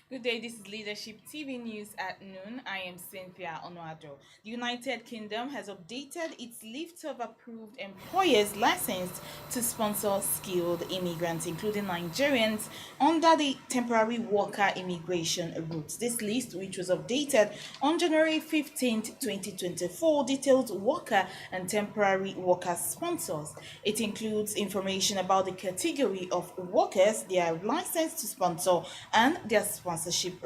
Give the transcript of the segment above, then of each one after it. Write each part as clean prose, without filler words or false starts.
Good day, this is Leadership TV News at noon. I am Cynthia Onoado. The United Kingdom has updated its list of approved employers licensed to sponsor skilled immigrants, including Nigerians, under the temporary worker immigration route. This list, which was updated on January 15th, 2024, details worker and temporary worker sponsors. It includes information about the category of workers they are licensed to sponsor and their sponsorship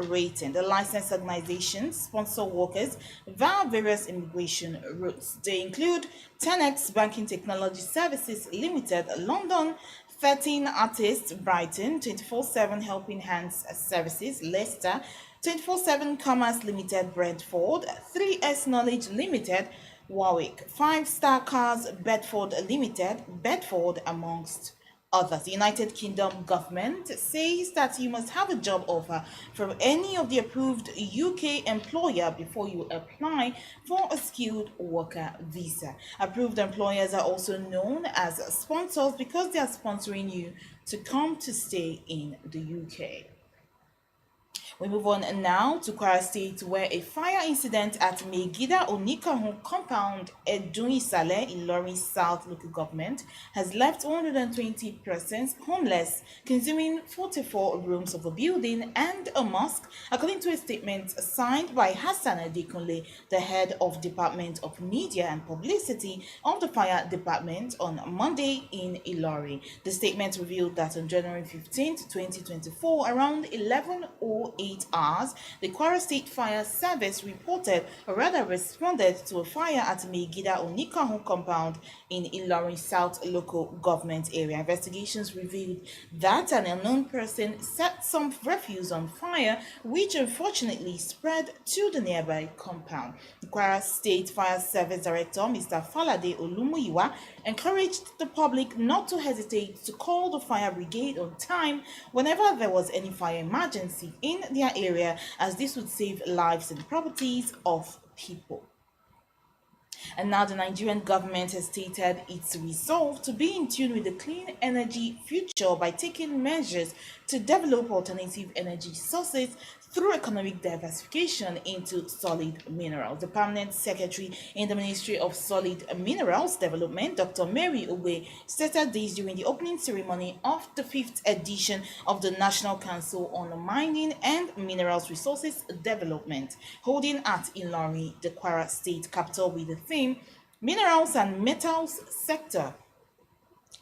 rating. The licensed organizations sponsor workers via various immigration routes. They include 10x Banking Technology Services Limited, London, 13 Artists, Brighton, 24/7 Helping Hands Services, Leicester, 24/7 Commerce Limited, Brentford, 3S Knowledge Limited, Warwick, 5 Star Cars, Bedford Limited, Bedford, amongst others. The United Kingdom government says that you must have a job offer from any of the approved UK employer before you apply for a skilled worker visa. Approved employers are also known as sponsors because they are sponsoring you to come to stay in the UK. We move on now to Kwara State, where a fire incident at Megida Onikahu compound at Dunisale in Lorry South local government has left 120 persons homeless, consuming 44 rooms of a building and a mosque, according to a statement signed by Hassan Adekunle, the head of Department of Media and Publicity of the Fire Department, on Monday in Ilori. The statement revealed that on January 15th, 2024, around 11:08 hours, the Kwara State Fire Service reported, or rather responded, to a fire at Megida Onikahu compound in Ilorin South local government area. Investigations revealed that an unknown person set some refuse on fire, which unfortunately spread to the nearby compound. The Kwara State Fire Service Director, Mr. Falade Olumuyiwa, encouraged the public not to hesitate to call the fire brigade on time whenever there was any fire emergency in their area, as this would save lives and properties of people. And now the Nigerian government has stated its resolve to be in tune with the clean energy future by taking measures to develop alternative energy sources through economic diversification into solid minerals. The permanent secretary in the Ministry of Solid Minerals Development, Dr. Mary Ogbe, stated this during the opening ceremony of the 5th edition of the National Council on Mining and Minerals Resources Development, holding at Ilori, the Kwara State capital, with the theme Minerals and Metals Sector,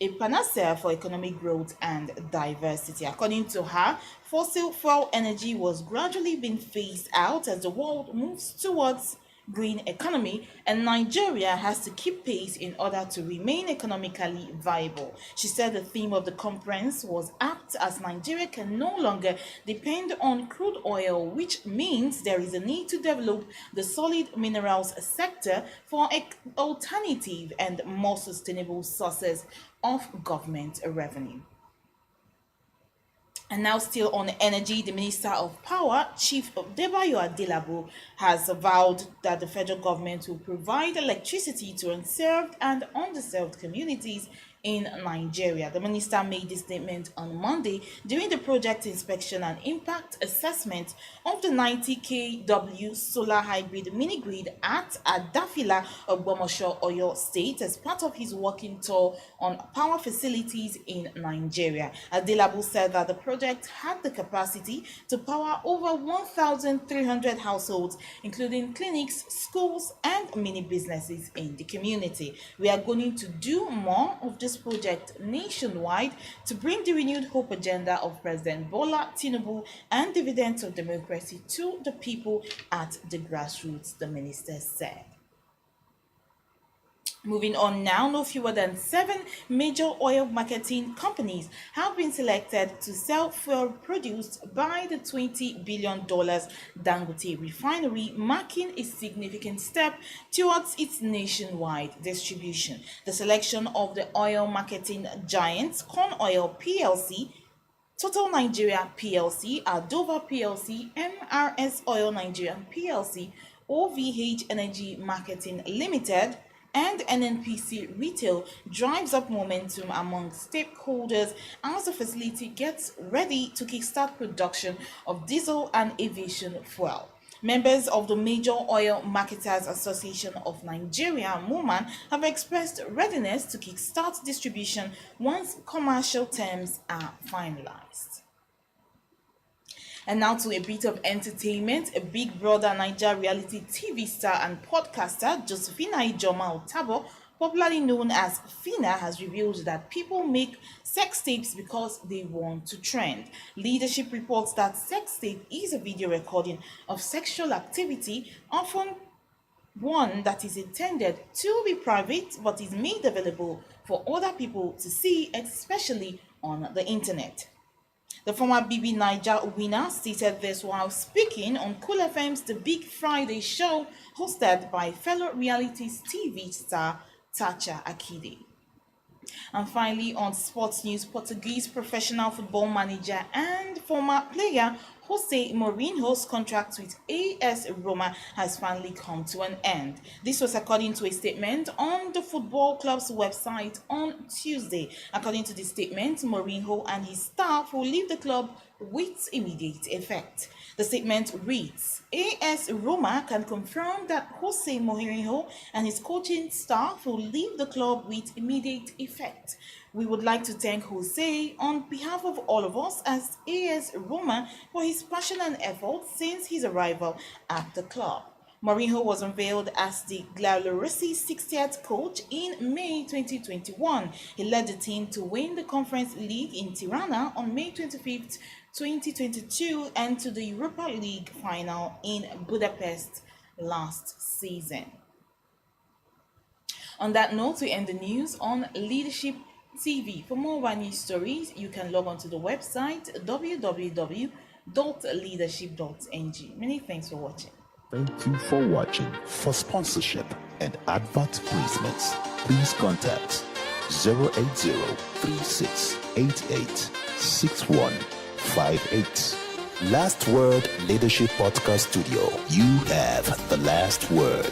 a panacea for economic growth and diversity. According to her, fossil fuel energy was gradually being phased out as the world moves towards green economy, and Nigeria has to keep pace in order to remain economically viable. She said the theme of the conference was apt, as Nigeria can no longer depend on crude oil, which means there is a need to develop the solid minerals sector for alternative and more sustainable sources of government revenue. And now, still on energy, the Minister of Power, Chief Debayo Adelabo, has vowed that the federal government will provide electricity to unserved and underserved communities in Nigeria. The minister made this statement on Monday during the project inspection and impact assessment of the 90 kW solar hybrid mini grid at Adafila, Ogbomosho, Oyo State, as part of his working tour on power facilities in Nigeria. Adelabu said that the project had the capacity to power over 1,300 households, including clinics, schools, and mini businesses in the community. We are going to do more of this project nationwide to bring the renewed hope agenda of President Bola Tinubu and dividends of democracy to the people at the grassroots, the minister said. Moving on now, no fewer than 7 major oil marketing companies have been selected to sell fuel produced by the $20 billion Dangote refinery, marking a significant step towards its nationwide distribution. The selection of the oil marketing giants, Corn Oil PLC, Total Nigeria PLC, Adova PLC, MRS Oil Nigeria PLC, OVH Energy Marketing Limited, and NNPC Retail drives up momentum among stakeholders as the facility gets ready to kickstart production of diesel and aviation fuel. Members of the Major Oil Marketers Association of Nigeria, MOMAN, have expressed readiness to kickstart distribution once commercial terms are finalized. And now to a bit of entertainment. A Big Brother Niger reality TV star and podcaster Josephina Ijoma Otabo, popularly known as Fina, has revealed that people make sex tapes because they want to trend. Leadership reports that sex tape is a video recording of sexual activity, often one that is intended to be private but is made available for other people to see, especially on the internet. The former BB Niger winner stated this while speaking on Cool FM's The Big Friday Show, hosted by fellow realities TV star Tacha Akide. And finally, on sports news, Portuguese professional football manager and former player Jose Mourinho's contract with AS Roma has finally come to an end. This was according to a statement on the football club's website on Tuesday. According to the statement, Mourinho and his staff will leave the club with immediate effect. The statement reads, AS Roma can confirm that Jose Mourinho and his coaching staff will leave the club with immediate effect. We would like to thank Jose on behalf of all of us as AS Roma for his passion and effort since his arrival at the club. Mourinho was unveiled as the Gloriosi 60th coach in May 2021. He led the team to win the Conference League in Tirana on May 25th, 2022 and to the Europa League final in Budapest last season. On that note, we end the news on Leadership TV. For more of our news stories, you can log on to the website www.leadership.ng. Many thanks for watching. Thank you for watching. For sponsorship and advert placements, please contact 080-3688-6158. Last Word Leadership Podcast Studio. You have the last word.